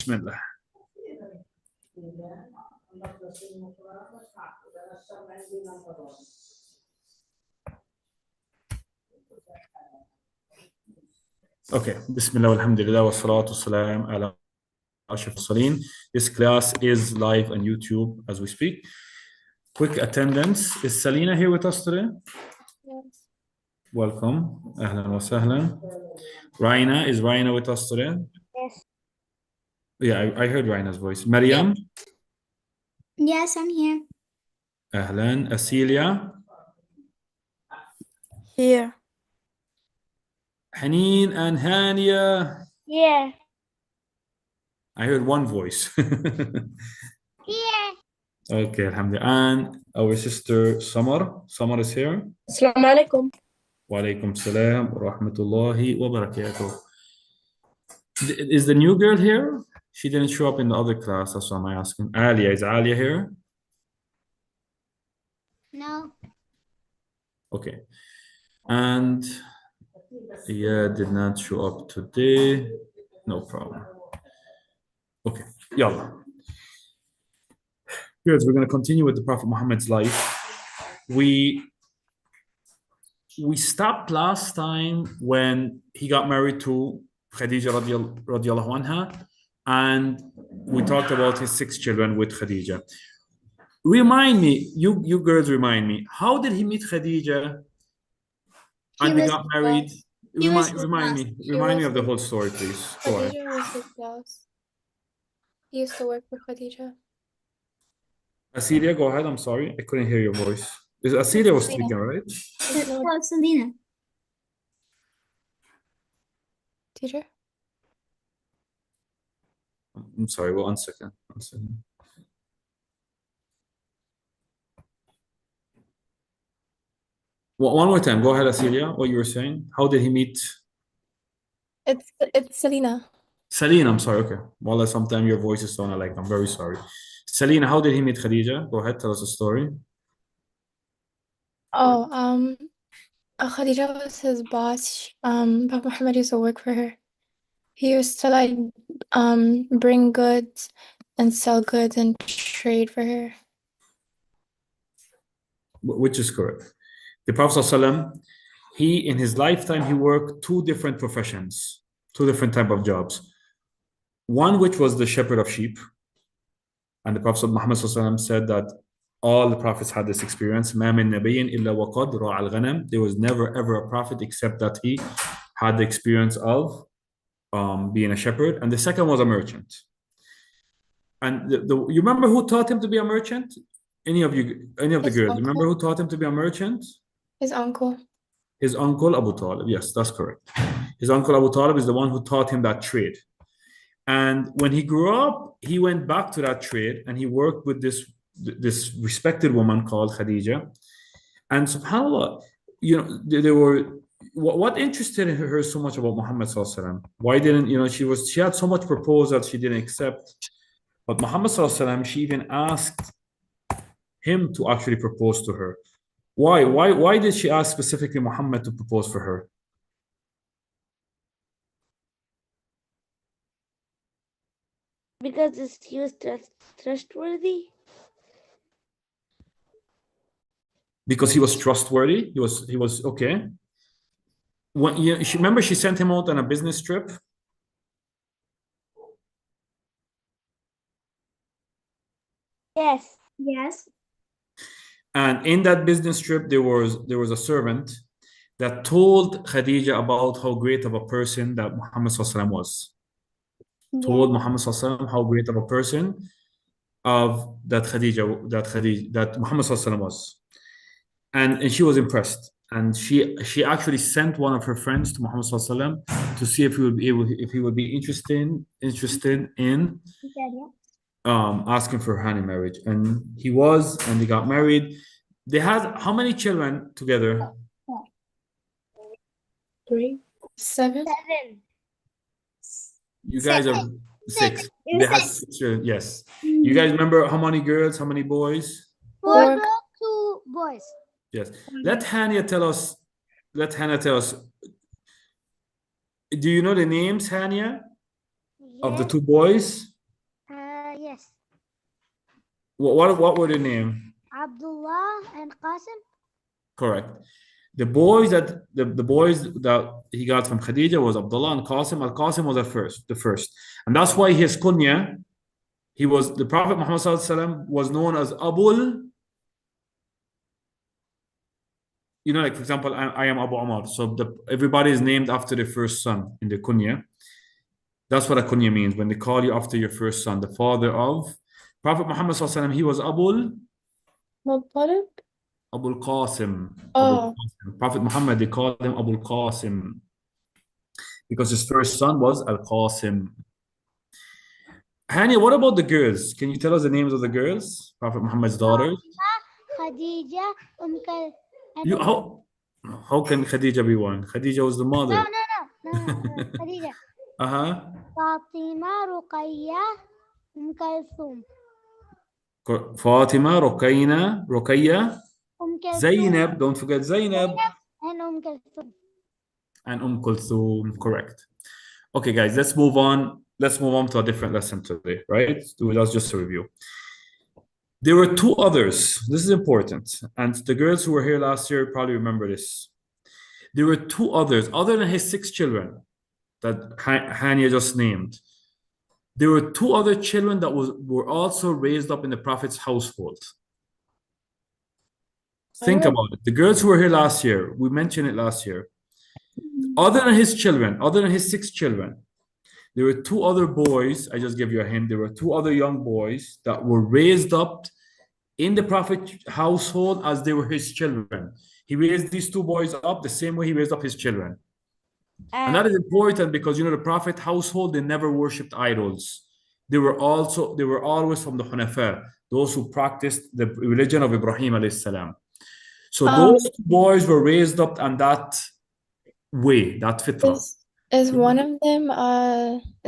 Bismillah. Okay, Bismillah, alhamdulillah, wa salatu salam ala ashraf al-mursalin. This class is live on YouTube as we speak. Quick attendance. Is Salina here with us today? Yes. Welcome. Ahlan wa sahlan. Raina, is Raina with us today? Yes. Yeah, I heard Raina's voice. Maryam? Yes, I'm here. Ahlan. Asilia? Here. Haneen and Hania? Yeah. I heard one voice. Yeah. Okay, alhamdulillah. And our sister Samar. Samar is here. Assalamu alaikum. Wa alaikum salam wa rahmatullahi wa barakatuh. Is the new girl here? She didn't show up in the other class. That's why I'm asking. Alia, is Alia here? No. Okay. And yeah, did not show up today. No problem. Okay. Yalla. Good. We're going to continue with the Prophet Muhammad's life. We stopped last time when he got married to Khadija radiallahu anha, and we talked about his 6 children with Khadija. Remind me, you girls remind me, how did he meet Khadija and they got married? Remind me of the whole story, please. Go ahead. Khadija was his boss. He used to work for Khadija. Asilia, go ahead. I'm sorry. I couldn't hear your voice. Asilia was speaking, right? Oh, Selena. Teacher? I'm sorry. Well, 1 second. 1 second. One more time. Go ahead, Asilia. What you were saying? How did he meet? It's Selena. Celine, I'm sorry. Okay. Well, sometimes your voice is sounding like I'm very sorry. Celine, how did he meet Khadija? Go ahead. Tell us the story. Oh, Khadija was his boss. Papa Muhammad used to work for her. He used to like bring goods and sell goods and trade for her. Which is correct. The Prophet ﷺ, he in his lifetime he worked 2 different professions, 2 different type of jobs. One which was the shepherd of sheep, and the Prophet Muhammad ﷺ said that all the prophets had this experience. مَا مِن نَبِيٍّ إِلَّا وَقَدْ رَعَى الْغَنَمَ. There was never ever a prophet except that he had the experience of being a shepherd. And the second was a merchant. And you remember who taught him to be a merchant? Any of the girls? Remember who taught him to be a merchant? His uncle. His uncle Abu Talib. Yes, that's correct. His uncle Abu Talib is the one who taught him that trade. And when he grew up, he went back to that trade and he worked with this respected woman called Khadija. And subhanAllah, you know, there were what interested her so much about Muhammad sallallahu alaihi wasallam? Why didn't, you know, she had so much proposals she didn't accept. But Muhammad sallallahu alaihi wasallam, she even asked him to actually propose to her. Why did she ask specifically Muhammad to propose for her? Because he was trustworthy. Because he was trustworthy. He was okay. When remember she sent him out on a business trip. Yes. Yes. And in that business trip, there was a servant that told Khadija about how great of a person that Muhammad sallallahu alaihi wasallam was. Yeah. Told Muhammad sallallahu alaihi wasallam how great of a person that Muhammad sallallahu alaihi wasallam was, and she was impressed. And she actually sent one of her friends to Muhammad sallallahu alaihi wasallam to see if he would be interested in asking for her hand in marriage. And he was, and they got married. They had how many children together? 3, 7. You guys are 6. They had 6 children. Yes. You guys remember how many girls, how many boys? 4 girls, 2 boys. Yes. Let Hania tell us. Do you know the names, Hania, of the 2 boys? What were the name? Abdullah and Qasim. Correct. The boys that he got from Khadija was Abdullah and Qasim. Al Qasim was the first, and that's why his kunya, the Prophet Muhammad Sallallahu Alaihi Wasallam was known as Abul. You know, like for example, I am Abu Umar. So everybody is named after the first son in the kunya. That's what a kunya means when they call you after your first son, the father of Prophet Muhammad Sallallahu Alaihi Wasallam. He was Muttalib? Abul Qasim. Oh, Prophet Muhammad, they called him Abul Qasim because his first son was Al Qasim. Hani, what about the girls? Can you tell us the names of the girls? Prophet Muhammad's daughters. Khadija, You how can Khadija be one? Khadija was the mother. No. Khadija. Uh-huh. Fatima, Ruqayya, Kulthum. Fatima, Ruqayya, Kulthum. Zainab, don't forget Zainab. And Kulthum. And Kulthum, correct. Okay, guys, let's move on. Let's move on to a different lesson today, right? That's just a review. There were two others. This is important. And the girls who were here last year probably remember this. There were two others, other than his 6 children that Hania just named. There were two other children that were also raised up in the Prophet's household. Think about it. The girls who were here last year, we mentioned it last year. Other than his children, other than his 6 children, there were two other boys. I just give you a hint. There were two other young boys that were raised up in the Prophet's household as they were his children. He raised these two boys up the same way he raised up his children. And that is important because, you know, the Prophet's household, they never worshipped idols. They were always from the Hunafa, those who practiced the religion of Ibrahim alayhi salam. So those two boys were raised up on that way, that fitrah. Is one of them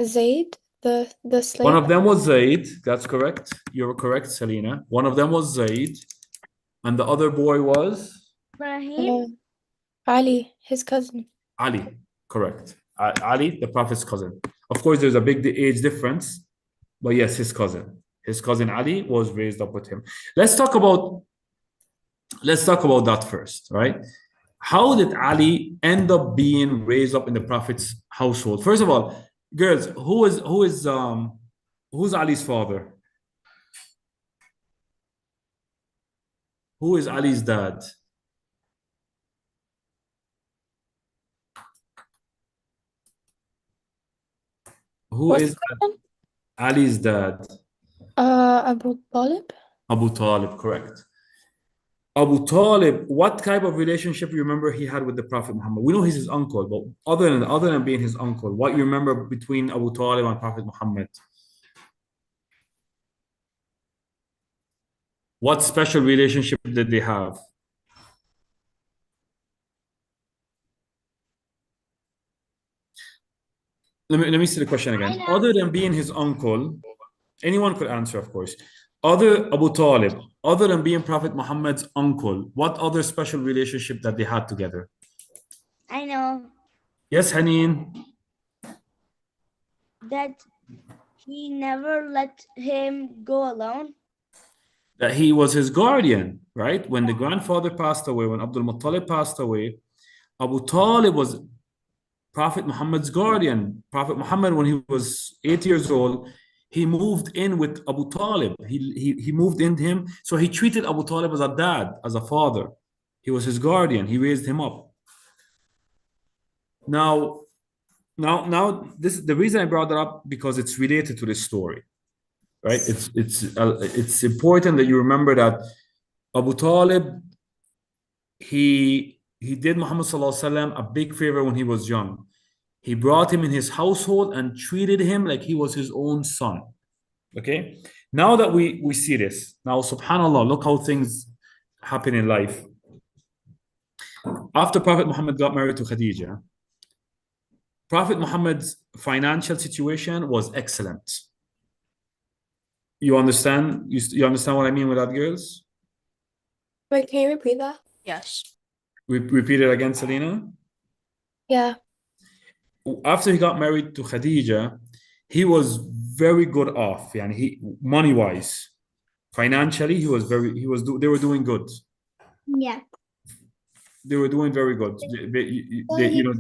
Zaid, the slave? One of them was Zaid. That's correct. You're correct, Selena. One of them was Zaid, and the other boy was Ibrahim. Ali, his cousin. Ali. Correct. Ali, the Prophet's cousin. Of course, there's a big age difference, but yes, his cousin. His cousin Ali was raised up with him. Let's talk about that first, right? How did Ali end up being raised up in the Prophet's household? First of all, girls, who's Ali's father? Who is Ali's dad? Who is Ali's dad? Abu Talib. Abu Talib, correct. Abu Talib, what type of relationship you remember he had with the Prophet Muhammad? We know he's his uncle, but other than being his uncle, what you remember between Abu Talib and Prophet Muhammad? What special relationship did they have? Let me see the question again. Other than being his uncle, anyone could answer, of course. Abu Talib, other than being Prophet Muhammad's uncle, what other special relationship that they had together? I know. Yes, Haneen. That he never let him go alone. That he was his guardian, right? When the grandfather passed away, when Abdul Muttalib passed away, Abu Talib was Prophet Muhammad's guardian. Prophet Muhammad, when he was 8 years old, he moved in with Abu Talib. He moved in him. So he treated Abu Talib as a dad, as a father. He was his guardian. He raised him up. Now, the reason I brought that up because it's related to this story, right? It's important that you remember that Abu Talib, he did Muhammad Sallallahu Alaihi Wasallam a big favor when he was young. He brought him in his household and treated him like he was his own son. Okay? Now that we see this, now subhanAllah, look how things happen in life. After Prophet Muhammad got married to Khadija, Prophet Muhammad's financial situation was excellent. You understand? You understand what I mean with that, girls? Wait, can you repeat that? Yes. Repeat it again, Selena. Yeah. After he got married to Khadija, he was very good off, and money-wise. Financially, they were doing good. Yeah. They were doing very good. You know,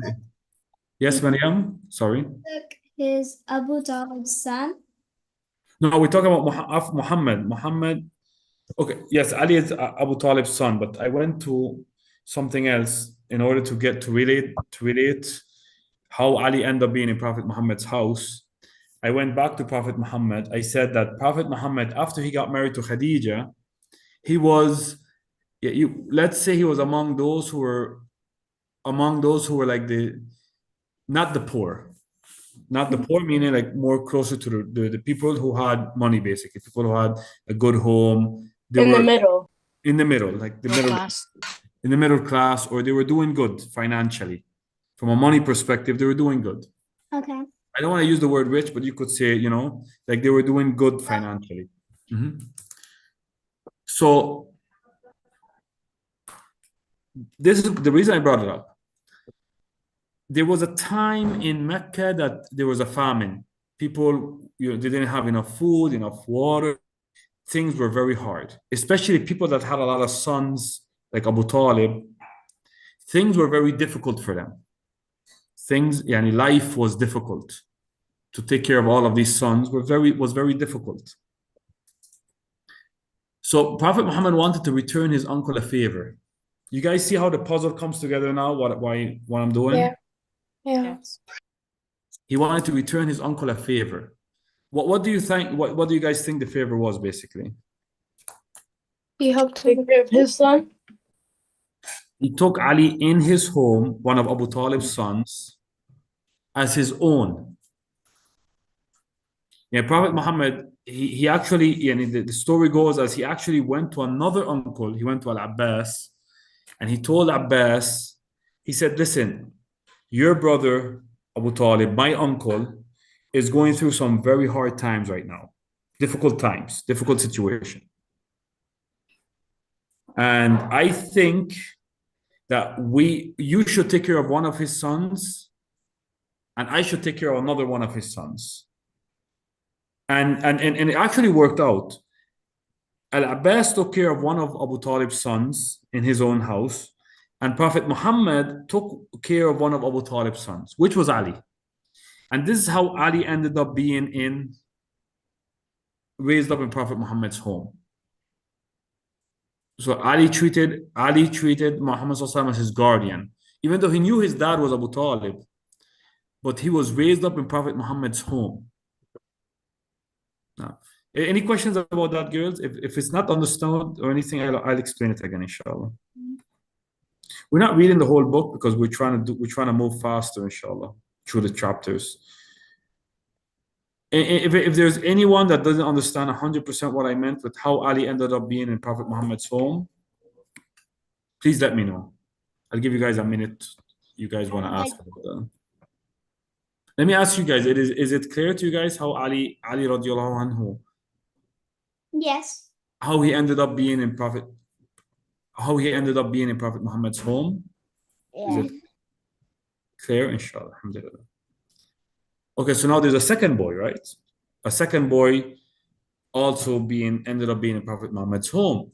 yes, Mariam? Sorry. Took his Abu Talib's son. No, we're talking about Muhammad. Muhammad. Okay, yes, Ali is Abu Talib's son, but I went to something else in order to get to relate how Ali ended up being in Prophet Muhammad's house. I went back to Prophet Muhammad. I said that Prophet Muhammad, after he got married to Khadija, he was, let's say he was among those who were like not the poor, not the poor, meaning like more closer to the people who had money, basically, people who had a good home. They In the were middle. in the middle, like the Middle middle, class. in the middle class, or they were doing good financially. From a money perspective, they were doing good. Okay. I don't want to use the word rich, but you could say, like they were doing good financially. So this is the reason I brought it up. There was a time in Mecca that there was a famine. People, they didn't have enough food, enough water. Things were very hard, especially people that had a lot of sons, like Abu Talib. Things were very difficult for them. Life was difficult. To take care of all of these sons was very difficult. So Prophet Muhammad wanted to return his uncle a favor. You guys see how the puzzle comes together now? What I'm doing? Yeah. Yeah. Yes. He wanted to return his uncle a favor. What do you think? What do you guys think the favor was, basically? He helped Take care of his son. He took Ali in his home, one of Abu Talib's sons, as his own. Prophet Muhammad, he actually, the story goes as he actually went to another uncle. He went to Al-Abbas, and he told Abbas, he said, listen, your brother, Abu Talib, my uncle, is going through some very hard times right now. Difficult times, difficult situation. And I think that you should take care of one of his sons, and I should take care of another one of his sons. And it actually worked out. Al-Abbas took care of one of Abu Talib's sons in his own house, and Prophet Muhammad took care of one of Abu Talib's sons, which was Ali. And this is how Ali ended up being raised up in Prophet Muhammad's home. So Ali treated Muhammad as his guardian, even though he knew his dad was Abu Talib, but he was raised up in Prophet Muhammad's home. Now, any questions about that, girls? If it's not understood or anything, I'll explain it again, inshallah. We're not reading the whole book because we're trying to move faster, inshallah, through the chapters. If there's anyone that doesn't understand 100% what I meant with how Ali ended up being in Prophet Muhammad's home, please let me know. I'll give you guys a minute. You guys want to ask about that. Let me ask you guys, is it clear to you guys how Ali radiallahu anhu, Yes. how he ended up being in Prophet Muhammad's home? Yeah. Is it clear? Inshallah, alhamdulillah. Okay, so now there's a second boy, right? A second boy also ended up being in Prophet Muhammad's home,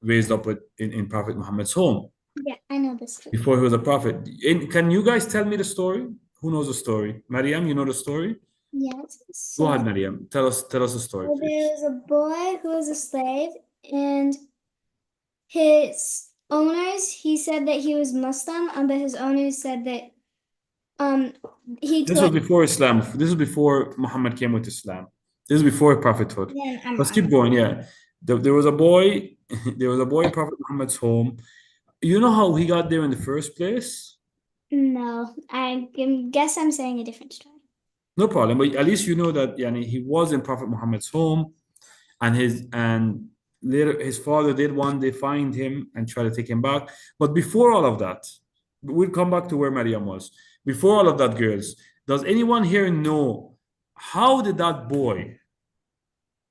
raised up in Prophet Muhammad's home. Yeah, I know this story. Before he was a prophet. Can you guys tell me the story? Who knows the story? Mariam, you know the story? Yes. Go ahead, Mariam. Tell us the story, So please. there was a boy who was a slave, and his owners, he said that he was Muslim, but his owners said that This was before Islam. This is before Muhammad came with Islam. This is before prophethood. Yeah, Let's keep going. Yeah, there was a boy. There was a boy in Prophet Muhammad's home. You know how he got there in the first place? No, I guess I'm saying a different story. No problem. But at least you know that he was in Prophet Muhammad's home, and later his father did one day find him and try to take him back. But before all of that, we'll come back to where Maryam was. Before all of that, girls, does anyone here know how did that boy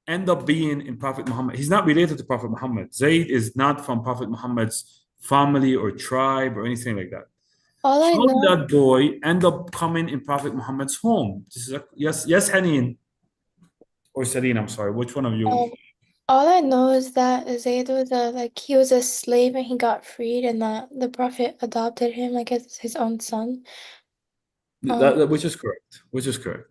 end up being in Prophet Muhammad? He's not related to Prophet Muhammad. Zayd is not from Prophet Muhammad's family or tribe or anything like that. All I How did know, that boy end up coming in Prophet Muhammad's home? Yes, Haneen. Or Selena, I'm sorry. Which one of you? All I know is that Zayd was he was a slave and he got freed, and that the Prophet adopted him like as his own son. Which is correct. Which is correct.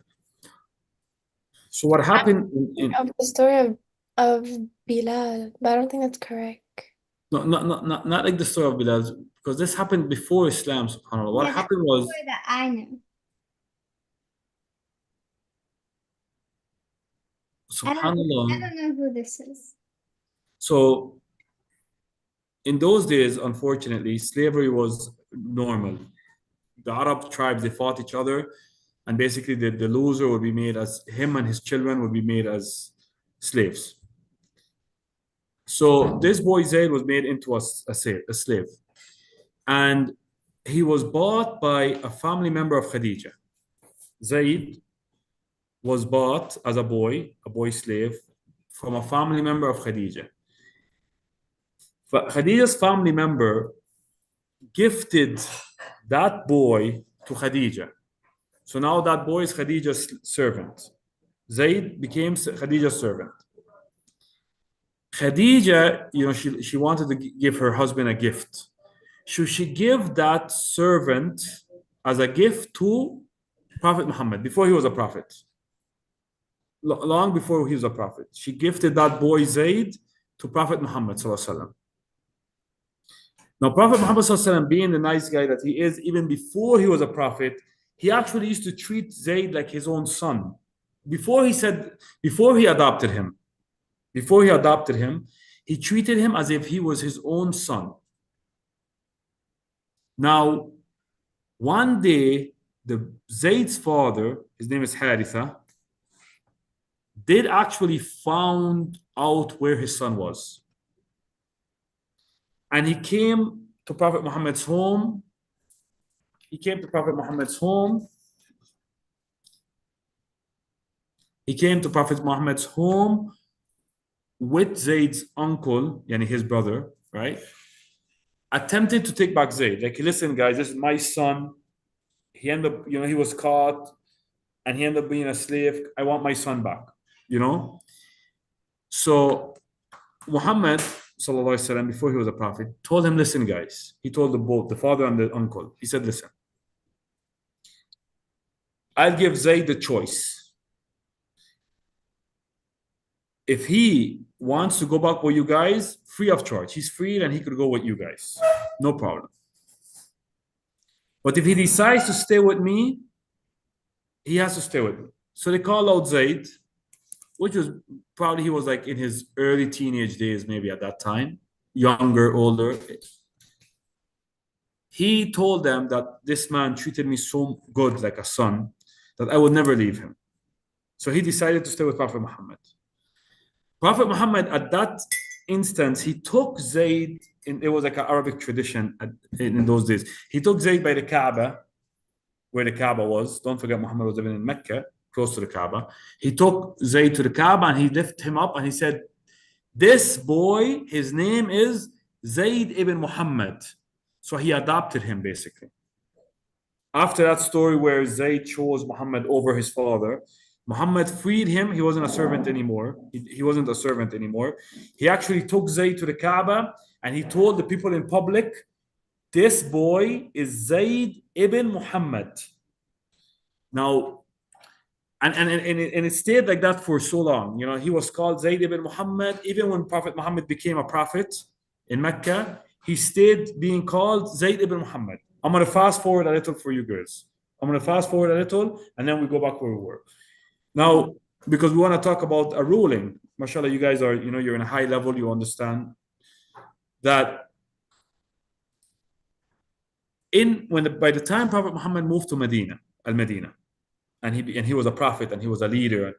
So what happened Of the story of Bilal, but I don't think that's correct. no, not like the story of Bilal, because this happened before Islam, subhanAllah. What Yeah, that's happened the was, story that I know. I subhanAllah, don't know who this is. so in those days, unfortunately, slavery was normal. The Arab tribes, they fought each other, and basically the loser would be made as him and his children would be made as slaves. So this boy Zayd was made into a slave. And he was bought by a family member of Khadija. Zayd was bought as a boy slave, from a family member of Khadija. Khadija's family member gifted that boy to Khadija. So now that boy is Khadija's servant. Zayd became Khadija's servant. Khadija, she wanted to give her husband a gift. Should she give that servant as a gift to Prophet Muhammad before he was a prophet? Long before he was a prophet, she gifted that boy Zayd to Prophet Muhammad sallallahu alaihi wasallam. Now, Prophet Muhammad sallallahu alaihi wasallam, being the nice guy that he is, even before he was a prophet, he actually used to treat Zayd like his own son. Before he adopted him, he treated him as if he was his own son. Now, one day, the Zayd's father, his name is Haritha, did actually found out where his son was. And he came to Prophet Muhammad's home. He came to Prophet Muhammad's home with Zayd's uncle, yani his brother, right? Attempted to take back Zayd. Like, listen, guys, this is my son. He ended up, he was caught and he ended up being a slave. I want my son back, So Muhammad, sallallahu alaihi wasallam, before he was a prophet, told him, listen, guys. He told both, the father and the uncle. He said, listen, I'll give Zayd the choice. If he wants to go back with you guys, free of charge, he's free and he could go with you guys. No problem. But if he decides to stay with me, he has to stay with me. So they called out Zayd, which was probably, he was like in his early teenage days, maybe at that time, younger, older. He told them that this man treated me so good, like a son, that I would never leave him. So he decided to stay with Prophet Muhammad. Prophet Muhammad, at that instance, he took Zayd, it was like an Arabic tradition in those days. He took Zayd by the Kaaba, where the Kaaba was. Don't forget, Muhammad was living in Mecca, close to the Kaaba. He took Zayd to the Kaaba and he lifted him up and he said, this boy, his name is Zayd ibn Muhammad. So he adopted him, basically. After that story where Zayd chose Muhammad over his father, Muhammad freed him. He wasn't a servant anymore. He wasn't a servant anymore. He actually took Zayd to the Kaaba and he told the people in public, this boy is Zayd ibn Muhammad. Now, and it stayed like that for so long. He was called Zayd ibn Muhammad. Even when Prophet Muhammad became a prophet in Mecca, he stayed being called Zayd ibn Muhammad. I'm going to fast forward a little for you girls. And then we go back where we were. Now, because we want to talk about a ruling, mashallah, you guys are, you're in a high level, you understand that by the time Prophet Muhammad moved to Medina, Al-Medina, and he was a prophet and he was a leader,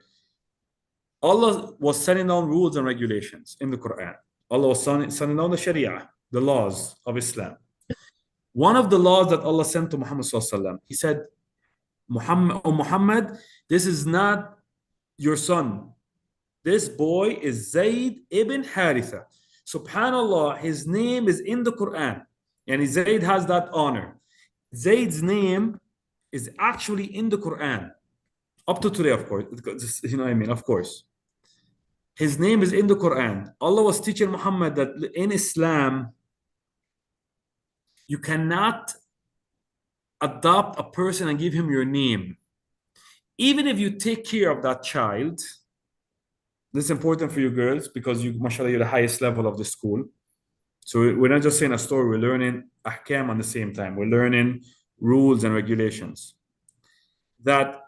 Allah was sending down rules and regulations in the Quran. Allah was sending down the Sharia, the laws of Islam. One of the laws that Allah sent to Muhammad sallallahu alaihi wasallam, he said, Muhammad, this is not your son. This boy is Zayd ibn Haritha. Subhanallah, his name is in the Quran. And Zayd has that honor. Zayd's name is actually in the Quran. Up to today, of course. You know what I mean? Of course. His name is in the Quran. Allah was teaching Muhammad that in Islam, you cannot adopt a person and give him your name. Even if you take care of that child, this is important for you girls because you, mashallah, you're the highest level of the school. So we're not just saying a story, we're learning ahkam on the same time. We're learning rules and regulations. That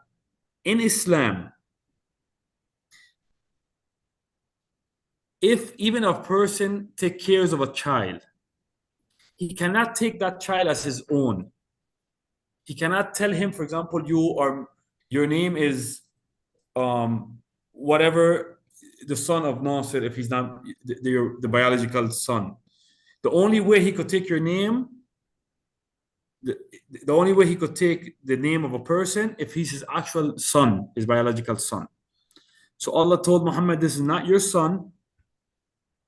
in Islam, if even a person takes care of a child, he cannot take that child as his own. He cannot tell him, for example, your name is whatever, the son of Nasser, if he's not the biological son. The only way he could take your name, the only way he could take the name of a person if he's his actual son, his biological son. So Allah told Muhammad, this is not your son.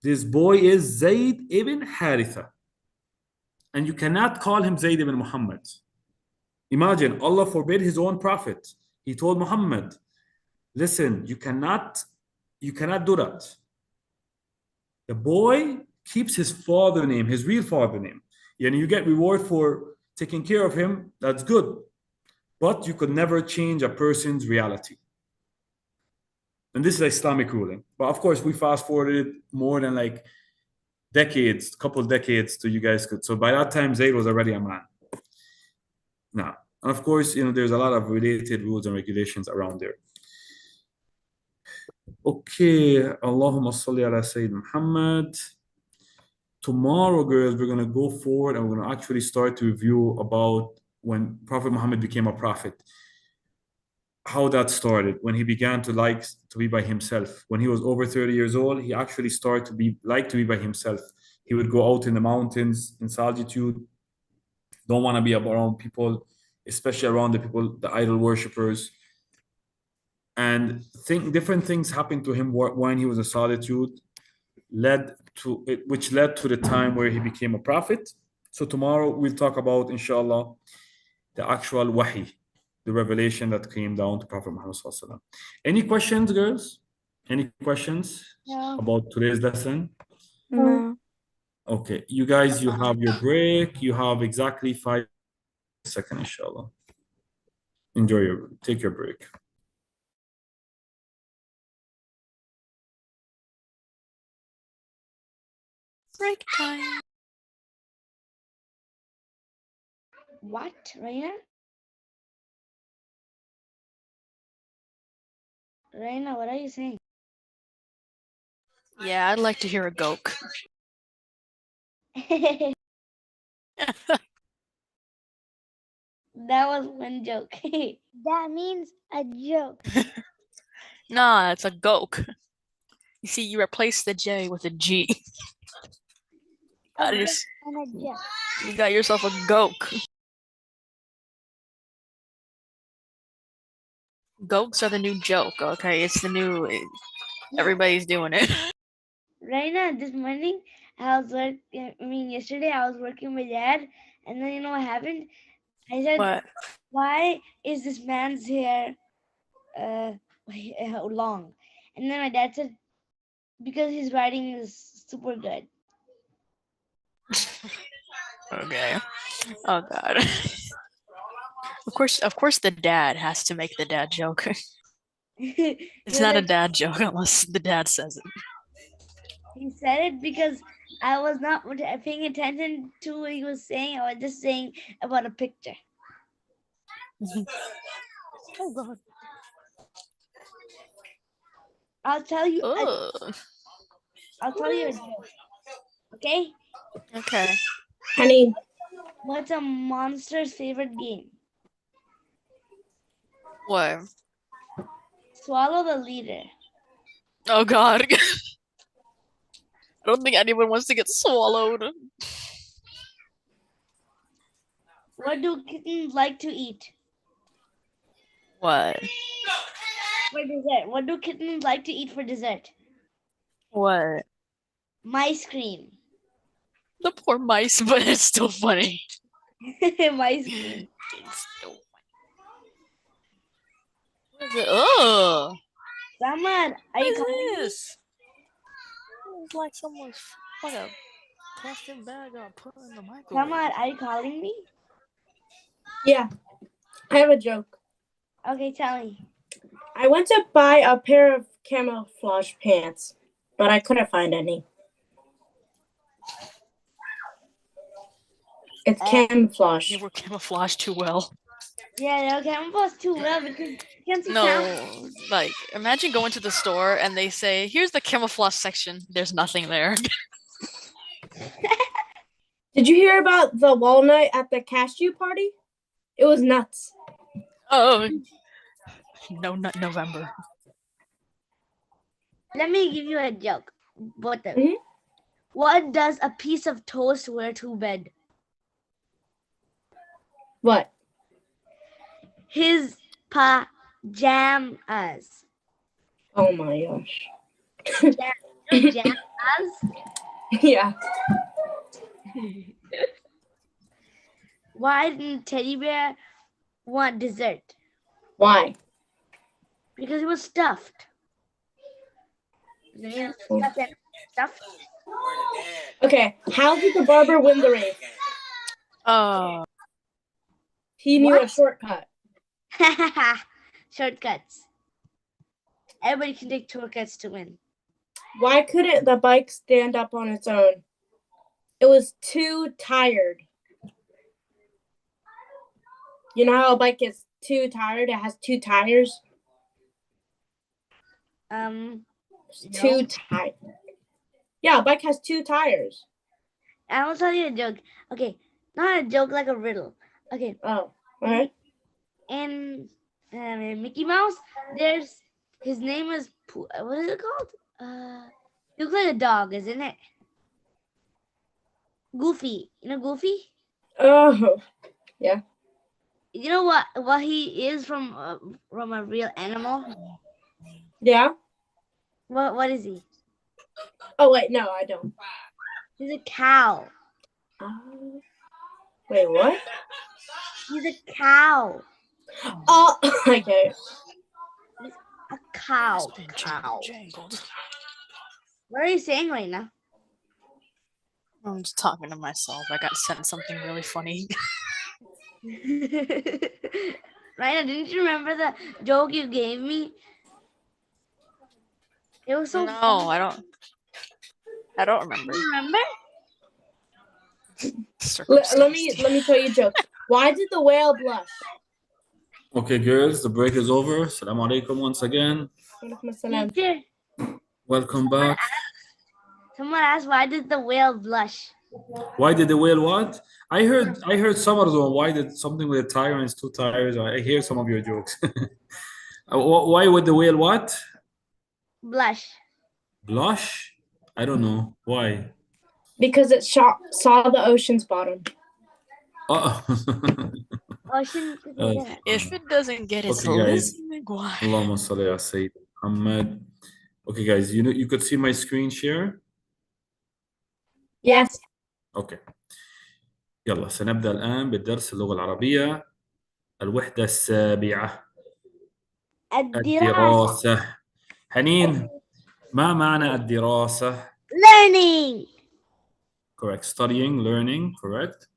This boy is Zayd ibn Haritha. And you cannot call him Zayd ibn Muhammad. Imagine, Allah forbid his own prophet. He told Muhammad, listen, you cannot do that. The boy keeps his father name, his real father name. And you get reward for taking care of him, that's good. But you could never change a person's reality. And this is Islamic ruling. But of course, we fast forwarded more than like decades, couple decades to you guys could. So by that time, Zayd was already a man. Now, and of course, there's a lot of related rules and regulations around there. Okay, Allahumma salli ala Sayyid Muhammad. Tomorrow, girls, we're going to go forward and we're going to actually start to review about when Prophet Muhammad became a prophet. How that started, when he began to like to be by himself. When he was over 30 years old, he actually started to be by himself. He would go out in the mountains in solitude, don't want to be around people, especially around the idol worshippers. And different things happened to him when he was in solitude, which led to the time where he became a prophet. So tomorrow we'll talk about, inshallah, the actual wahi, the revelation that came down to Prophet Muhammad sallallahu alaihi wasallam. Any questions, girls? Any questions about today's lesson? No. Okay, you guys, you have your break. You have exactly 5 seconds, inshallah. Take your break. Break time. What, Raina? Raina, what are you saying? Yeah, I'd like to hear a goke. That was one joke. That means a joke. Nah, it's a goke. You see, you replace the J with a G. And a joke. You got yourself a goke. Gokes are the new joke, okay? It's the new. Everybody's doing it. Raina, this morning yesterday I was working with Dad, and then you know what happened? I said, What? why is this man's hair long? And then my dad said, because his writing is super good. Okay. Oh God. Of course, the dad has to make the dad joke. It's not a dad joke unless the dad says it. He said it because I was not paying attention to what he was saying. I was just saying about a picture. Oh God. I'll tell you. Ugh. I'll tell you a joke. Okay. Okay. Honey. What's a monster's favorite game? What? Swallow the leader. Oh God. I don't think anyone wants to get swallowed. What do kittens like to eat? What? For dessert. What do kittens like to eat for dessert? What? Mice cream. The poor mice, but it's still funny. Mice cream. It's still funny. What is it? Oh, Samad, are what you is calling me? this? Sounds like someone's like a plastic bag got put in the microwave. Samad, are you calling me? Yeah, I have a joke. Okay, tell me. I went to buy a pair of camouflage pants, but I couldn't find any. It's camouflage. They were camouflaged too well. Yeah, they camouflage too well because you can't see No, sound. like imagine going to the store and they say, "Here's the camouflage section." There's nothing there. Did you hear about the walnut at the cashew party? It was nuts. Oh, no, not November. Let me give you a joke. Mhm. What does a piece of toast wear to bed? What? His pajamas. Oh my gosh. Pajamas? Yeah. Why didn't Teddy Bear want dessert? Why? Because he was stuffed. Stuffed. Okay. How did the barber win the race? He knew a What? shortcut. Shortcuts. Everybody can take shortcuts to win. Why couldn't the bike stand up on its own? It was too tired. You know how a bike is too tired? It has two tires. It's too tired. Yeah, a bike has two tires. I will tell you a joke. Okay, not a joke, like a riddle. Okay, Oh, all right. in Mickey Mouse, there's his name is what is it called? It looks like a dog, isn't it? Goofy. You know Goofy? Oh, You know what he is from a real animal? yeah. What is he? Oh wait, no, I don't. He's a cow. Wait, what? He's a cow. Oh, okay. A cow. It's been Cow. jangled. What are you saying right now? I'm just talking to myself. I got sent something really funny. Right now, didn't you remember the joke you gave me? It was so No, funny. I don't remember. You remember? Let me tell you a joke. Why did the whale blush? Okay, girls, the break is over. Assalamu alaikum once again. Teacher, Welcome back. someone asked, why did the whale blush? Why did the whale what? I heard Summer's one. Why did something with a tire and it's two tires? I hear some of your jokes. Why would the whale what? Blush. Blush? I don't know. Why? Because it saw the ocean's bottom. Oh. Ocean. If it doesn't get its Okay, guys. Lizzie McGuire. Allahumma salli ala Sayyidina Muhammad. Okay, guys, you could see my screen share. Yes. اوكي يلا سنبدأ الآن بالدرس اللغة العربية الوحدة السابعة الدراسة. حنين ما معنى الدراسة؟ Learning. Correct. Studying, learning, correct.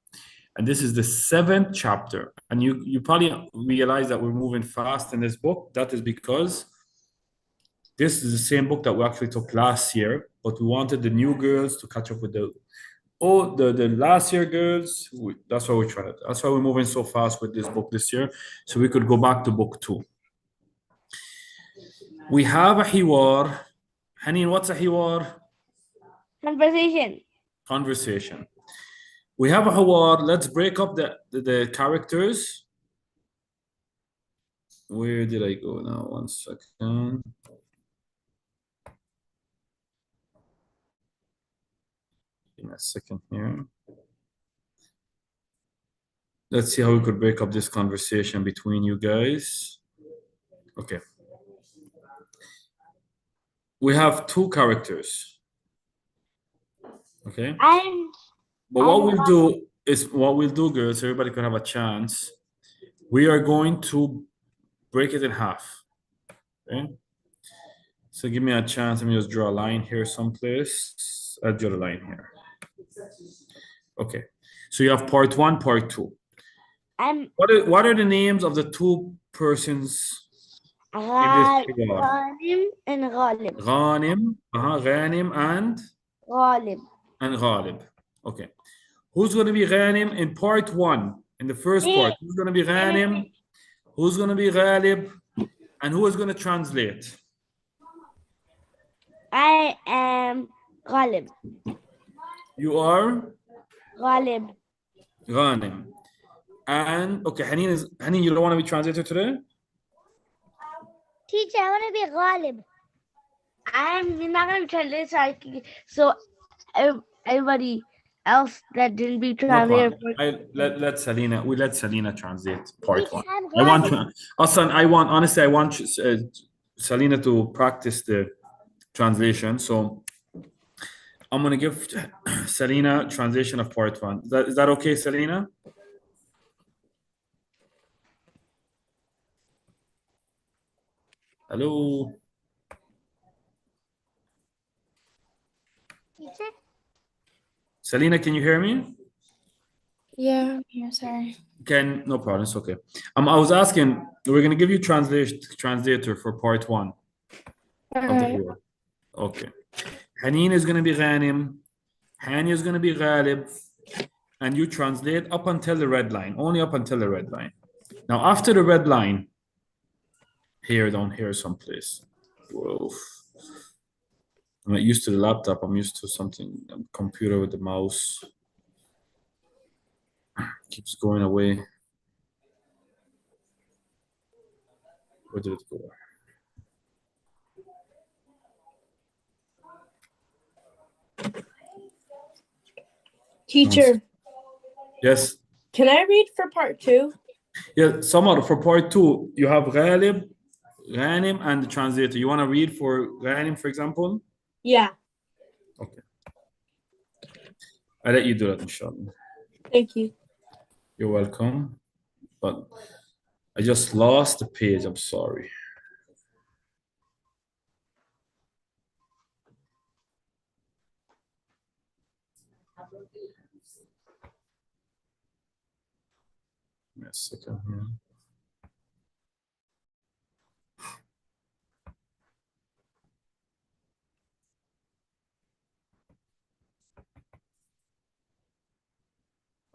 And this is the 7th chapter. And you probably realize that we're moving fast in this book. That is because this is the same book that we actually took last year, but we wanted the new girls to catch up with the last year girls. That's why we're trying to. That's why we're moving so fast with this book this year, so we could go back to book 2. We have a hiwar. Haneen, what's a hiwar? Conversation. We have a hiwar. Let's break up the characters. Where did I go now? 1 second. Give me a second here. Let's see how we could break up this conversation between you guys. Okay. We have 2 characters. Okay. But what we'll do, girls, everybody could have a chance. We are going to break it in half. Okay. So give me a chance. Let me just draw a line here someplace. I'll draw a line here. Okay. So you have part 1, part 2. I'm What are the names of the 2 persons in this figure? Ghanim and Ghalib. Ghanim, Ghanim Ghalib. and Ghalib. Okay. Who's going to be Ghanim in part 1? In the first part, who's going to be Ghanim? Who's going to be Ghalib? And who is going to translate? I am Ghalib. You are Ghalib. Ghanim. And okay, Haneen, you don't want to be translator today? Teacher, I want to be Ghalib. I'm not going to translate so everybody else that didn't be No translated. problem. Let Selena translate part 1. I'm Honestly, I want Selena to practice the translation. So I'm going to give Selena translation of part 1. Is that okay, Selena? Hello. Teacher? Selena, can you hear me? Yeah, I'm here, sorry. No problem. It's okay. I was asking, we're going to give you translator for part 1 of the Alright. video. Okay. Haneen is going to be Ghanim. Hani is going to be Ghalib. And you translate up until the red line. Only up until the red line. Now, after the red line, down here someplace. Whoa. I'm not used to the laptop. I'm used to something, a computer with the mouse. Keeps going away. Where did it go? Teacher, Yes. can I read for part 2? Yeah, Samar, for part 2, you have Ghalib, Ghanim, and the translator. You want to read for Ghanim, for example? Yeah, Okay. I'll let you do that, inshallah. thank you. You're welcome. But I just lost the page. I'm sorry. Give me a second here.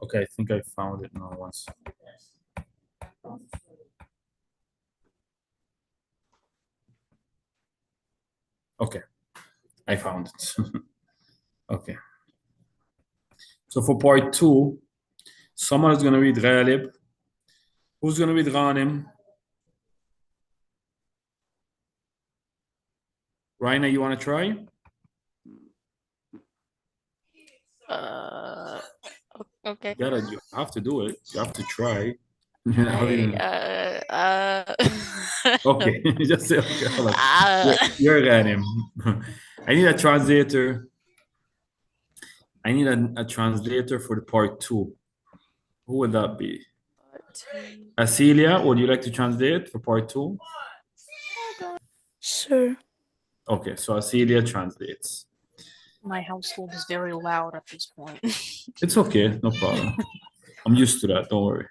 Okay, I think I found it now once. Okay, I found it. Okay. So for part 2, someone is going to read Ghalib. Who's going to read Ghanim? Raina, you want to try? Okay. You have to do it. You have to try. Okay, just say okay. You're Ghanim. I need a translator. I need a translator for the part 2. Who would that be? Acelia, would you like to translate for part 2? Sure. Okay, so Acelia translates. My household is very loud at this point. It's okay, no problem. I'm used to that, don't worry.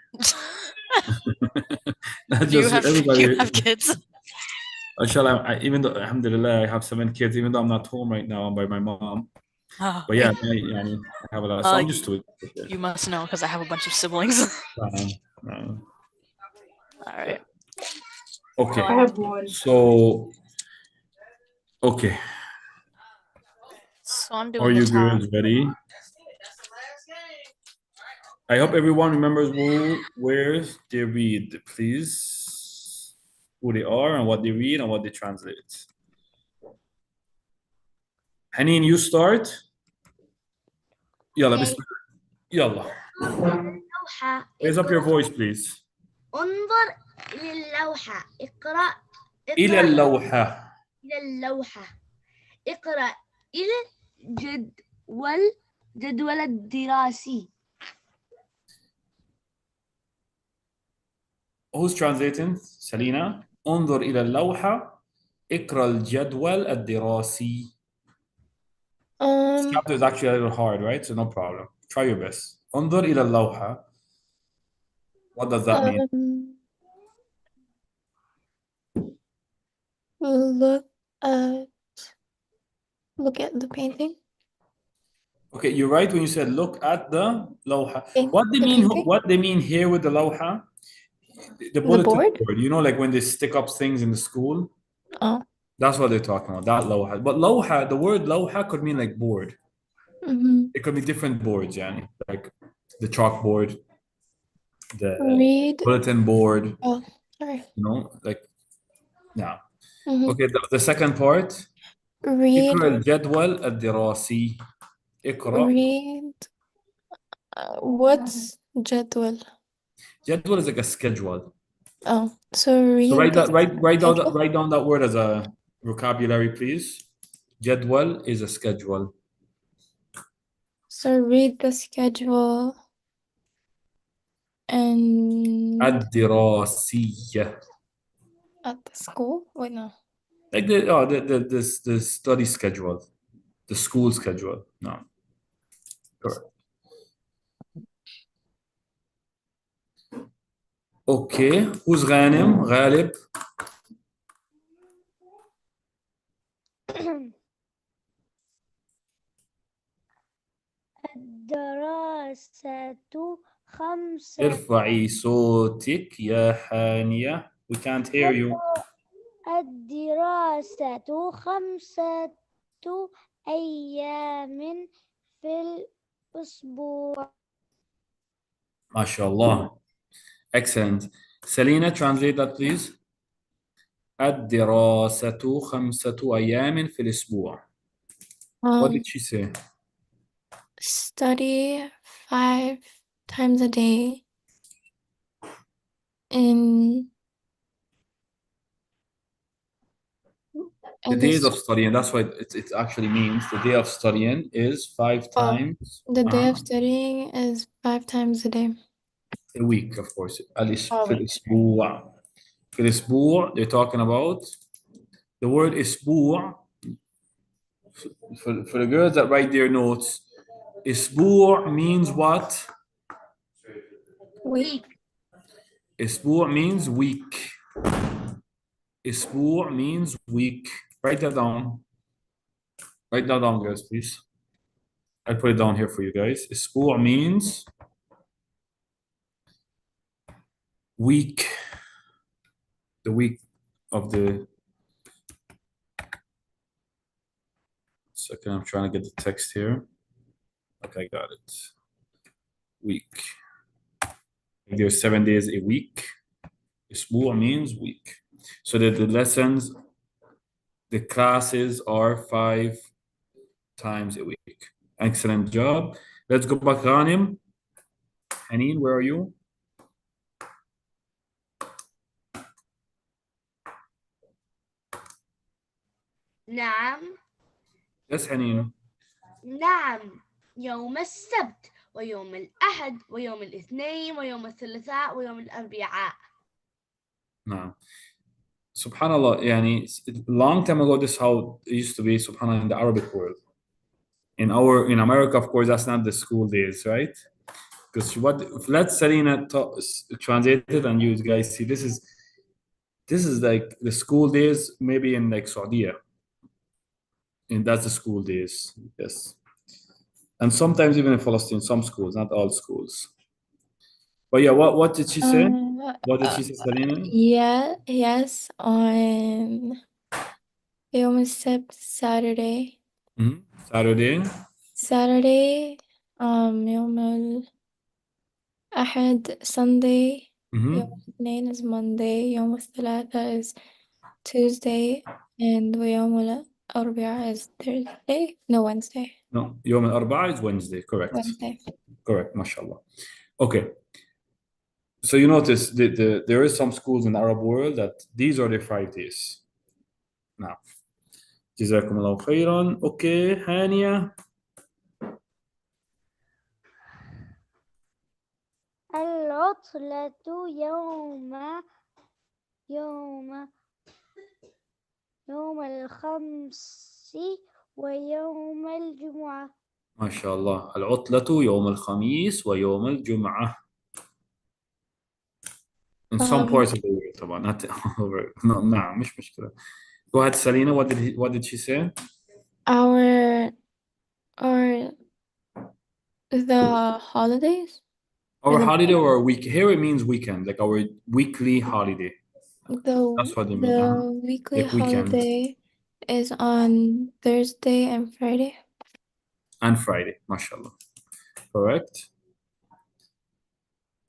Do you have kids? Even though, alhamdulillah, I have 7 kids, even though I'm not home right now, I'm by my mom. Oh, But yeah, I have a lot, so I'm used to it. Okay. you must know because I have a bunch of siblings. All right. Okay. I have one. So, okay. So I'm doing Are the you top. girls ready? I hope everyone remembers where they read, please. Who they are and what they read and what they translate. Haneen, you start. Yalla, Okay. Yalla. اللوحة. Raise up your voice, please. انظر إلى اللوحة. اقرأ. إلى اللوحة. إلى اللوحة. اقرأ إلى جدول الدراسي. Who's translating? Selena. انظر إلى اللوحة. اقرأ الجدول الدراسي. This Um, chapter is actually a little hard, right? So no problem. Try your best. انظر إلى اللوحة. What does that mean? look at the painting. Okay, you're right when you said look at the lawha. Paint What they the mean? painting? What they mean here with the lawha? The bulletin board? board. You know, like when they stick up things in the school. Oh. That's what they're talking about. That lawha. But lawha, the word lawha could mean like board. Mm-hmm. It could be different boards, yani, like the chalkboard, the Read. bulletin board. Oh, sorry. You know, like yeah. Mm-hmm. Okay, the second part. Read. اقرأ الجدول الدراسي. اقرأ. Read. What's جدول? جدول is like a schedule. Oh, so read So write the that schedule? write down that word as a vocabulary, please. جدول is a schedule. So read the schedule and الدراسية. at the school? Wait, no. Like the study schedule, the school schedule. No. Correct. Okay. Who's غانم? غالب. الدراسة خمسة. ارفعي صوتك يا حانية. We can't hear you. الدراسة 5 أيام في الأسبوع. ما شاء الله. Excellent. Selena, translate that please. الدراسة 5 أيام في الأسبوع. What did she say? Study 5 times a day in The days of studying, that's what it actually means. The day of studying is 5 times the day of studying is 5 times a day. a week, of course. Oh, في الأسبوع. في الأسبوع, they're talking about the word أسبوع. For the girls that write their notes, أسبوع means what? Week. أسبوع means week. أسبوع means week. Write that down. Write that down, guys, please. I put it down here for you guys. أسبوع means week. The week of the. Second, I'm trying to get the text here. Okay, got it. Week. There's 7 days a week. أسبوع means week. So that the lessons, the classes are 5 times a week. Excellent job. Let's go back. Ghanim. Haneen, where are you? نعم. Yes, Haneen. نعم، يوم السبت ويوم الأحد ويوم الاثنين ويوم الثلاثاء ويوم الأربعاء. No. Subhanallah, yani, long time ago, this is how it used to be, subhanallah, in the Arabic world. In America, of course, that's not the school days, right? Because let's Selena translate it and you guys see this is like the school days, maybe in like Saudi. And that's the school days, yes. And sometimes even in Palestine, some schools, not all schools. But yeah, what did she say? What did she say, Selena? Yeah, yes, on يوم السبت Saturday. Saturday. Saturday, يوم الأحد Sunday, يوم الاثنين is Monday, يوم الثلاثاء is Tuesday, and ويوم الأربعاء is Thursday. No, Wednesday. No, يوم الأربعاء is Wednesday, correct. Wednesday. Correct, mashallah. Okay. So you notice there is some schools in the Arab world that these are their 5 days. Now, جزاكم الله خيرا. Okay, Hania. العطلة يوم يوم الخميس ويوم الجمعة. ما شاء الله. العطلة يوم الخميس ويوم الجمعة. In some parts of the year طبعا. Not over. No, نعم مش مشكلة. Go ahead, Selena. What did she say? Our the holidays. Our the- holiday or week. Here it means weekend, like our weekly holiday. That's what they mean. The weekly Like weekend. holiday is on Thursday and Friday. And Friday, mashallah. Correct.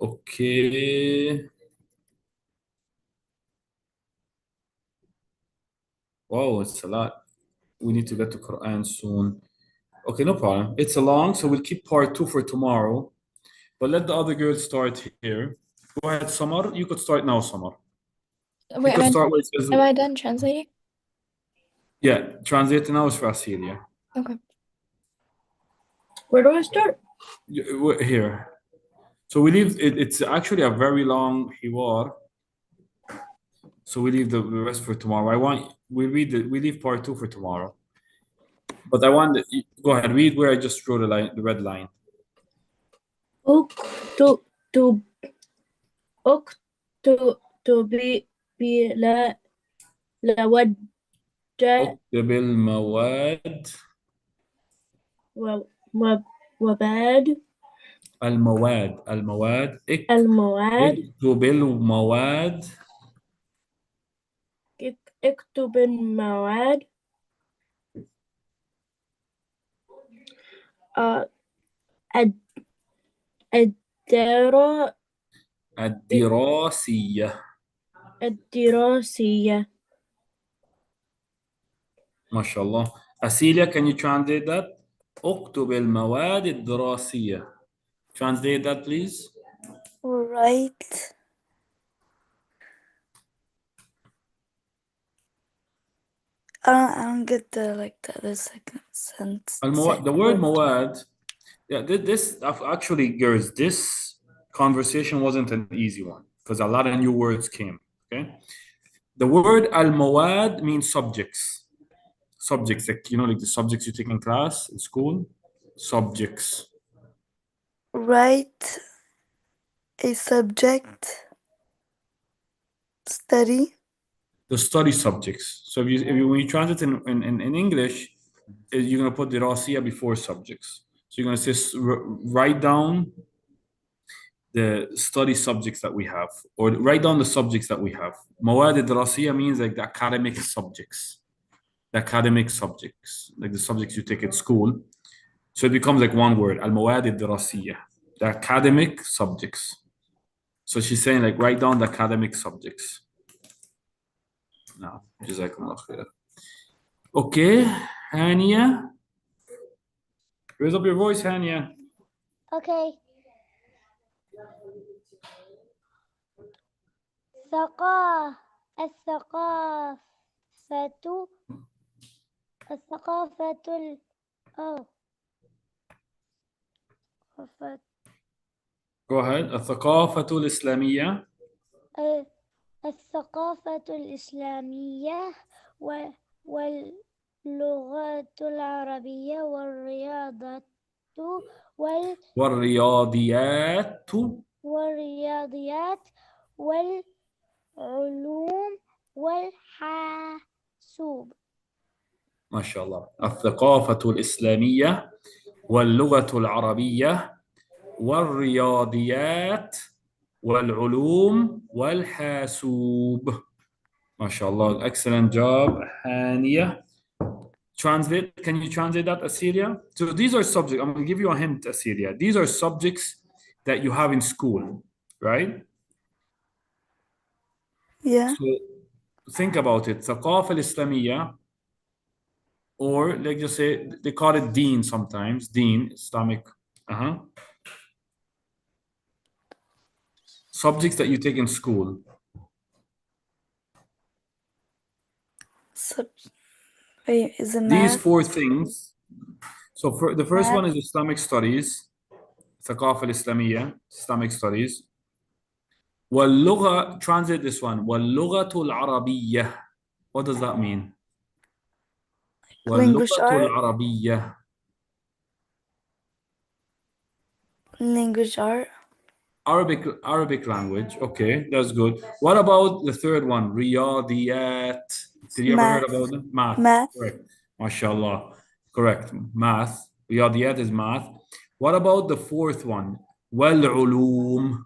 Okay. Wow, it's a lot. We need to get to Quran soon. Okay, no problem. It's a long, so we'll keep part 2 for tomorrow. But let the other girls start here. Go ahead, Samar. You could start now, Samar. Wait, You could start where it says, am I done translating? yeah, translate now is for Asilia. Okay. Where do I start? Here. So we leave it's actually a very long hiwar. So we leave the rest for tomorrow. We leave part 2 for tomorrow. But I want go ahead, read where I just wrote the red line. لود اكتب المواد وباد المواد المواد اكتب المواد اكتب المواد الدرا الدراسية. الدراسية. ما شاء الله. Asilia, can you translate that? اكتب المواد الدراسية. Translate that, please. Right. I don't get the other second sentence. The word مواد. Yeah, this actually, girls, this conversation wasn't an easy one because a lot of new words came. Okay, the word al-mawad means subjects. Subjects, like like the subjects you take in class in school. Subjects. Write a subject. Study. The study subjects. So when you translate in English, you're gonna put the rasiya before subjects. So you're gonna say write down the study subjects that we have, or write down the subjects that we have. Mawad al-Dirasiya means like the academic subjects. The academic subjects, like the subjects you take at school. So it becomes like one word, al-Mawad al-Dirasiya, the academic subjects. So she's saying like write down the academic subjects. No, jazakumullah khair. Okay, Hania. Raise up your voice, Hania. Okay. الثقافة Go ahead. الثقافة الإسلامية. الثقافة الإسلامية واللغة العربية والرياضيات والعلوم والحاسوب. ما شاء الله. الثقافة الإسلامية واللغة العربية والرياضيات والعلوم والحاسوب. ما شاء الله. Excellent job, Hania. Translate. Can you translate that, Asilia? So these are subjects. I'm going to give you a hint, Asilia. These are subjects that you have in school, right? Yeah. So think about it. ثقافة الإسلامية, or like just say they call it Deen sometimes. Deen, Islamic. Subjects that you take in school. Wait, is it These math? 4 things. So for the first one is Islamic studies. ثقافة الإسلامية, Islamic studies. واللغة, translate this one. واللغة العربية. What does that mean? Language واللغة art. العربية. Language art. Arabic language. Okay, that's good. What about the third one? Riyadiyat. Did you ever heard Math. about them? Math. Math. Correct. MashaAllah. Correct. Math. Riyadiyat is math. What about the fourth one? Wal-ulum.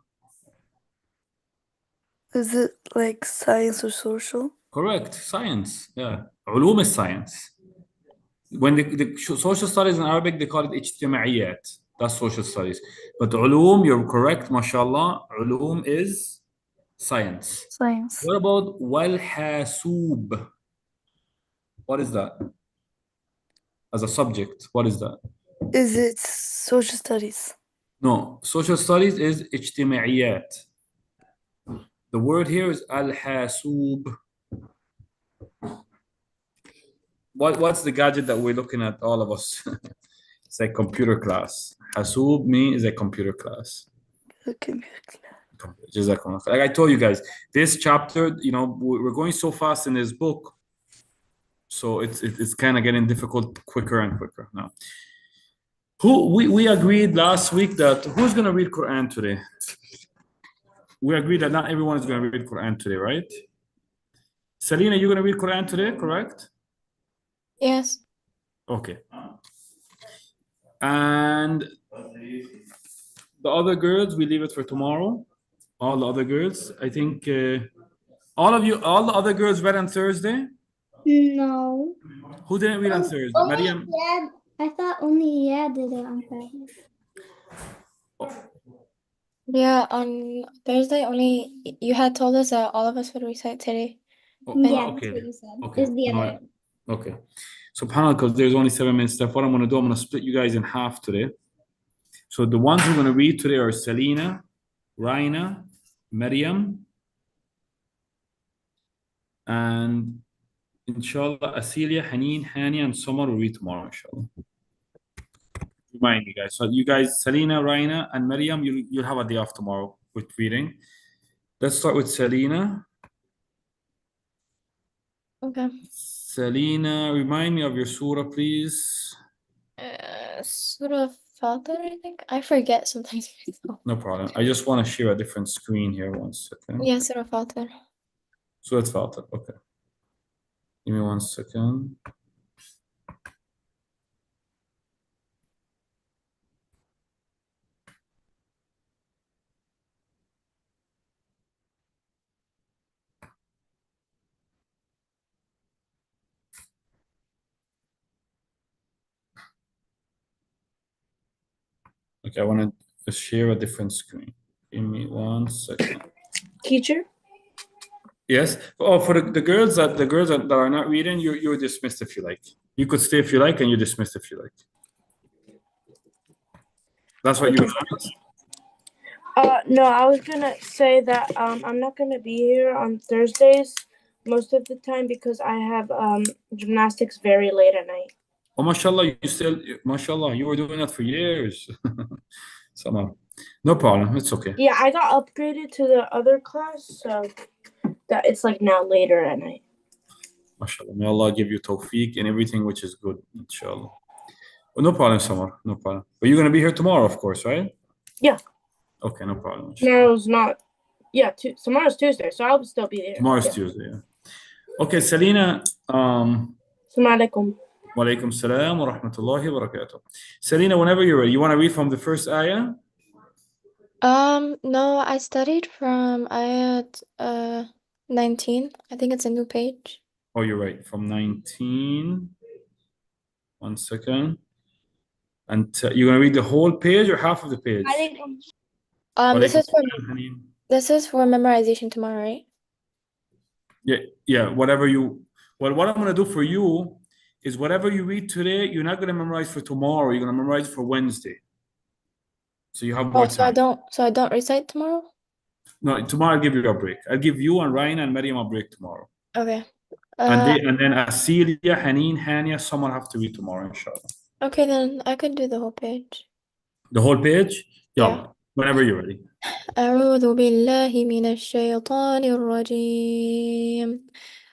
Is it like science or social? Correct. Science. Yeah. Ulum is science. When the social studies in Arabic, they call it ijtimaiyat. That's social studies. But ulum, you're correct, mashallah. Ulum is science. Science. What about wal hasub? What is that? As a subject, what is that? Is it social studies? No, social studies is ijtimaiyat. The word here is al hasub. What's the gadget that we're looking at, all of us? It's like computer class. Hasub me is a computer class. Okay. Jazakumullah khair. Like I told you guys, this chapter, you know, we're going so fast in this book, so it's kind of getting difficult quicker and quicker now. We agreed last week that who's gonna read Quran today? We agreed that not everyone is gonna read Quran today, right? Selena, you're gonna read Quran today, correct? Yes. Okay. And the other girls, we leave it for tomorrow. All the other girls, I think all the other girls read on Thursday. No. Who didn't read on Thursday? Only Maryam. Iyad, I thought only Iyad did it on Friday. Yeah, on Thursday only you had told us that all of us would recite today. Oh, Yeah, that's okay. what you said. Okay. Is the No, other. okay. SubhanAllah, because there's only 7 minutes left. What I'm going to do, I'm going to split you guys in half today. So the ones who are going to read today are Selena, Raina, Maryam, and inshallah, Asilia, Haneen, Hania, and Sumar will read tomorrow, inshallah. Remind me, guys. So you guys, Selena, Raina, and Maryam, you'll have a day off tomorrow with reading. Let's start with Selena. Okay. Selena, remind me of your surah, please. Surah Fatir, I think. I forget sometimes. No problem. I just want to share a different screen here. 1 second. Yeah, Surah Fatir. So it's Fatir. Okay. Give me 1 second. Okay, I want to share a different screen. Give me 1 second. Teacher? Yes. Oh, for the girls that are not reading, you're dismissed if you like. You could stay if you like, and you're dismissed if you like. That's what you're. No, I was gonna say that I'm not gonna be here on Thursdays most of the time because I have gymnastics very late at night. Oh, mashallah, mashallah, you were doing that for years. Somehow. No problem. It's okay. Yeah, I got upgraded to the other class, so that it's like now later at night. MashaAllah. May Allah give you tawfiq and everything which is good, inshallah. Well, no problem, Samar. No problem. But you're going to be here tomorrow, of course, right? Yeah. Okay, no problem. Tomorrow's not. Yeah, tomorrow's Tuesday, so I'll still be there. Tomorrow's Yeah. Tuesday, yeah. Okay, Selena. Assalamu alaikum. Wa alaikum salam wa rahmatullahi wa barakatuh. Selena, whenever you're ready, you want to read from the first ayah? No, I studied from ayat 19. I think it's a new page. Oh, you're right. From 19. 1 second. And you're going to read the whole page or half of the page? This is for Haneen. this is for memorization tomorrow, right? Yeah, whatever you. Well, what I'm going to do for you is whatever you read today, you're not going to memorize for tomorrow. You're going to memorize for Wednesday. So you have more Oh, time. so I don't recite tomorrow? No, tomorrow I'll give you a break. I'll give you and Ryan and Maryam a break tomorrow. Okay. And then Asilia, Haneen, Hania, someone have to read tomorrow, inshallah. Okay, then I could do the whole page. The whole page? Yeah. Whenever you're ready. أعوذ بالله من الشيطان الرجيم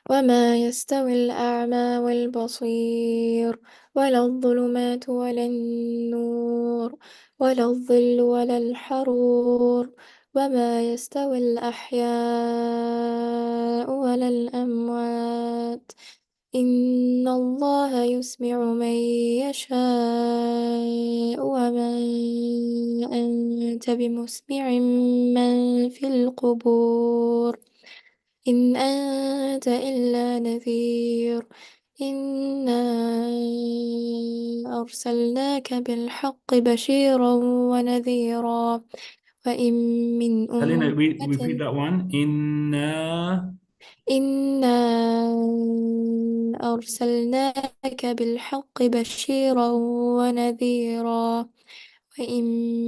وما يستوي الأعمى والبصير ولا الظلمات ولا النور ولا الظل ولا الحرور وما يستوي الأحياء ولا الأموات إن الله يسمع من يشاء وما أنت بمسمع من في القبور إن أنت إلا نذير إنا أرسلناك بالحق بشيرا ونذيرا وإن من خلينا repeat أمة that one. إنا أرسلناك بالحق بشيرا ونذيرا وإن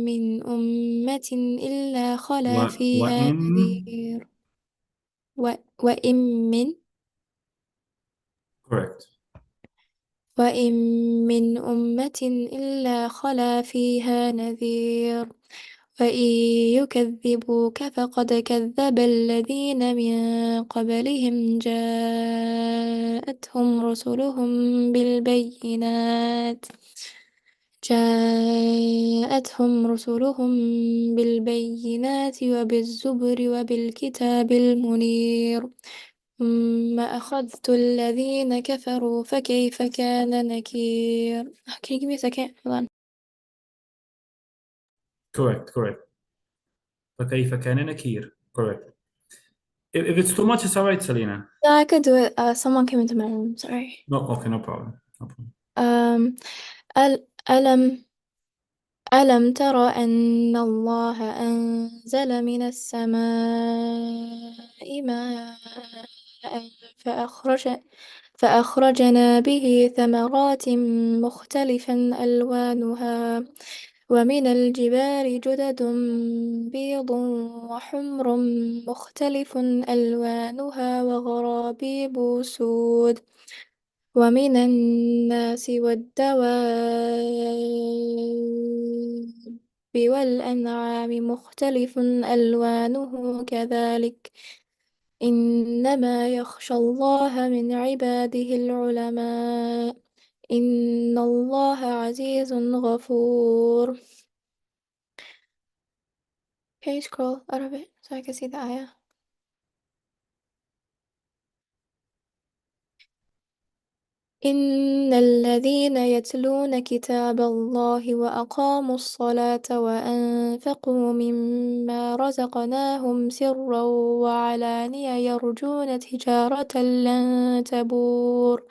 من أمة إلا خلا فيها وإن نذير وإن من correct. وإن من أمة إلا خلا فيها نذير وإن يكذبوك فقد كذب الذين من قبلهم جاءتهم رسلهم بالبينات وبالزبر وبالكتاب المنير ثم أخذت الذين كفروا فكيف كان نكير. Can you give me a second? Hold on. Correct. فكيف كان نكير. Correct. If it's too much, it's all right, Selena. No, I could do it. Someone came into my room. Sorry. No, okay, no problem. Um, ألم تر أن الله أنزل من السماء ماء فأخرجنا به ثمرات مختلفا ألوانها ومن الجبال جدد بيض وحمر مختلف ألوانها وغرابيب سود ومن الناس والدواب والأنعام مختلف ألوانه كذلك إنما يخشى الله من عباده العلماء إن الله عزيز غفور. Can you scroll out of it so I can see the ayah? إن الذين يتلون كتاب الله وأقاموا الصلاة وأنفقوا مما رزقناهم سرا وعلانية يرجون تجارة لن تبور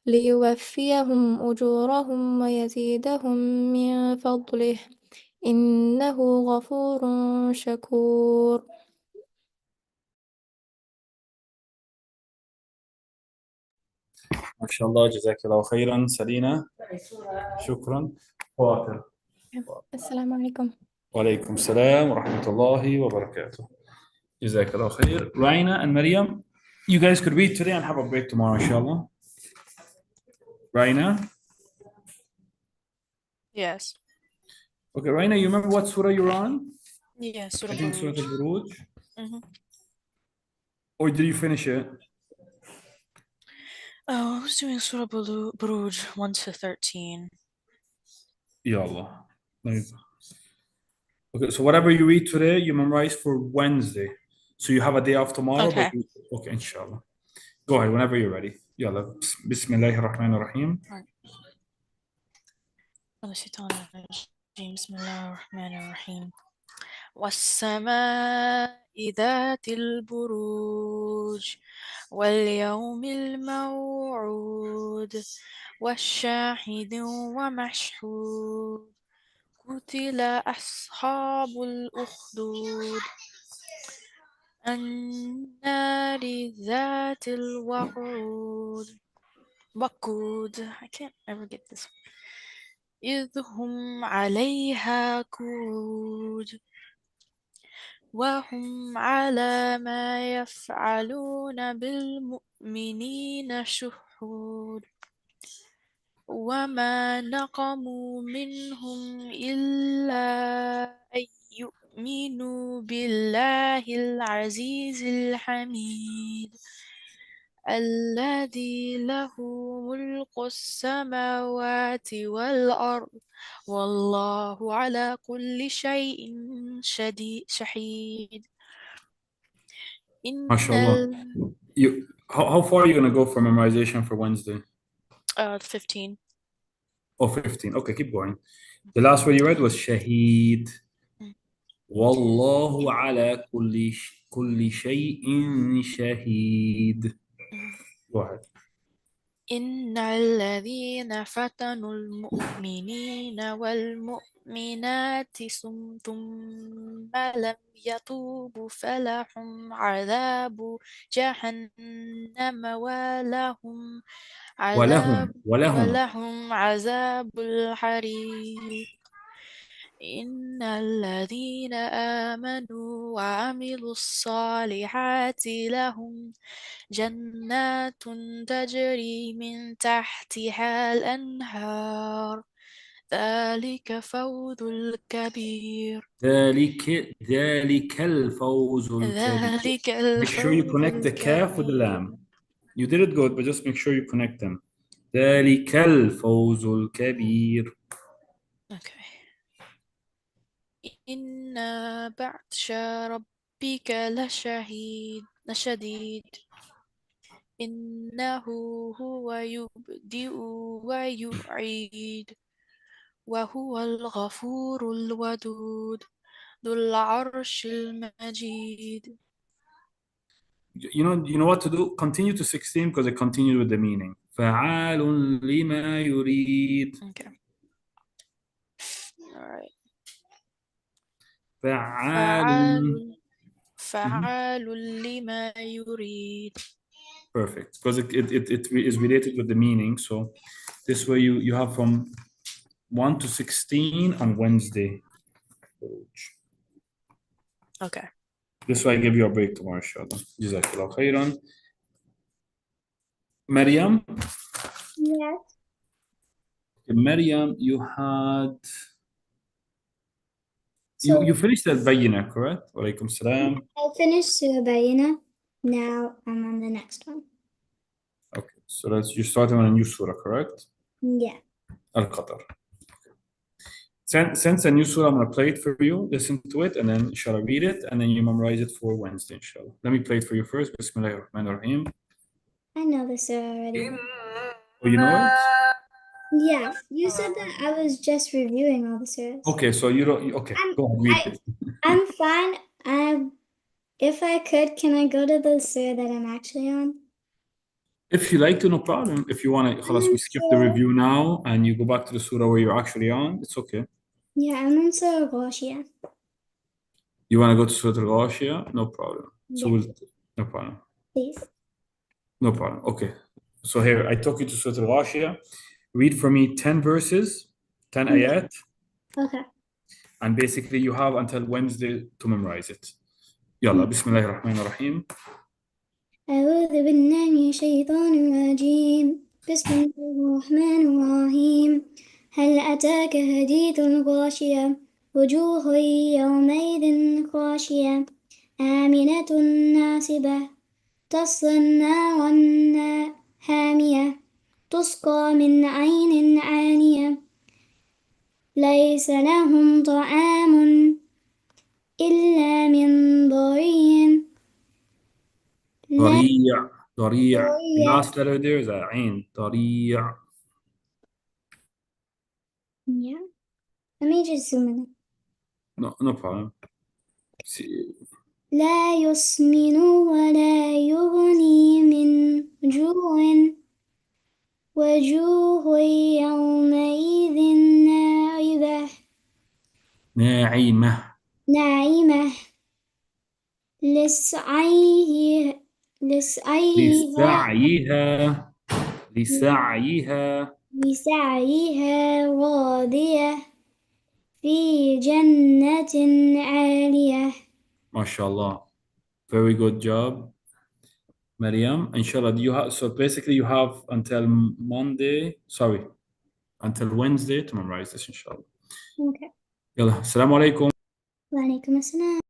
ليوفيهم أجورهم ويزيدهم من فضله إنه غفور شكور. ما شاء الله جزاك الله خيرا سلينا. شكرا. فاطر. السلام عليكم. وعليكم السلام ورحمة الله وبركاته. جزاك الله خير. Raina and Maryam, you guys could read today and have a break tomorrow, inshallah. Raina? Yes. Okay, Raina, you remember what surah you're on? Yeah, Surah I think Surah Buruj. Al-Buruj. Mhm. Or did you finish it? Oh, I was doing Surah Buruj 1 to 13. Ya Allah. Okay, so whatever you read today, you memorize for Wednesday. So you have a day off tomorrow, Okay. Okay, inshallah. Go ahead, whenever you're ready. Yalla. Bismillahir Rahmanir Rahim. بسم الله الرحمن الرحيم والسماء ذات البروج واليوم الموعود والشاهد ومشهود قتل أصحاب الأخدود النار ذات وقود I can't ever get this إذ هم عليها قعود وهم على ما يفعلون بالمؤمنين شهود وما نقموا منهم إلا أن يؤمنوا بالله العزيز الحميد الذي له ملك السماوات والأرض والله على كل شيء شهيد. إن MashaAllah. How far are you gonna go for memorization for Wednesday? 15. Oh, 15. Okay, keep going. The last word you read was shaheed. Wallahu ala kulli shay'in shaheed. Go ahead. إن الذين فتنوا المؤمنين والمؤمنات ثم لم يتوبوا فلهم عذاب جهنم ولهم عذاب الحريق. إن الذين آمنوا وعملوا الصالحات لهم جنات تجري من تحتها الأنهار ذلك فوز الكبير. ذلك الفوز الكبير. ذلك Make sure you الفوز connect the kaf with the الكبير. lam. You did it good, but just make sure you connect them. ذلك الفوز الكبير. Okay. إن بطش ربك لشديد إنه هو يبدئ ويعيد وهو الغفور الودود ذو العرش المجيد. You know what to do? Continue to 16 because it continued with the meaning. فعال لما يريد. Okay. All right. فعال. فعال لما يريد. Perfect, because it is related with the meaning. So this way you have from 1 to 16 on Wednesday. Okay. This way I give you a break tomorrow, inshallah. Jazakallah khairan. Maryam, Yes. Maryam, you had So you finished that bayina, correct? Walaikum salam. I finished Surah Bayina. Now I'm on the next one. Okay, so you're starting on a new surah, correct? Yeah. Al-Qatar. Since a new surah, I'm gonna play it for you, listen to it, and then inshallah read it, and then you memorize it for Wednesday, inshallah. Let me play it for you first. Bismillahir Rahmanir Rahim. I know this surah already. Oh, you know it? Yeah. You said that I was just reviewing all the surahs. Okay, so you don't. Okay, go ahead, read it. I'm fine. If I could, can I go to the surah that I'm actually on? If you like to, no problem. If you want to, khalas, we skip the review now and you go back to the surah where you're actually on, it's okay. Yeah, I'm on Surah Ghashiyah. You want to go to Surah Al-Ghashiyah? No problem. So Yeah. no problem. Please. No problem. Okay. So here, I took you to Surah Al-Ghashiyah. Read for me 10 verses, 10 ayat, Okay. and basically you have until Wednesday to memorize it. Yalla, Bismillahir Rahmanir Rahim. أعوذ بالله من الشيطان الرجيم بسم الله الرحمن الرحيم هل أتاك حديث الغاشية وجوه يومئذ خاشية آمنة ناصبة تصلى نارا حامية تسقى من عين عانية ليس لهم طعام إلا من ضريع ضريع. The ضريع. last letter there is a عين. ضريع. Yeah. Let me just zoom in. No problem. See. لا يسمن ولا يغني من جوع وجوه يومئذ ناعمة. ناعمة لسعيها راضية في جنة عالية. MashaAllah. Very good job, Maryam. Inshallah, so basically you have until Wednesday to memorize this, inshallah. Okay. Yalla, assalamu alaikum. وعليكم السلام.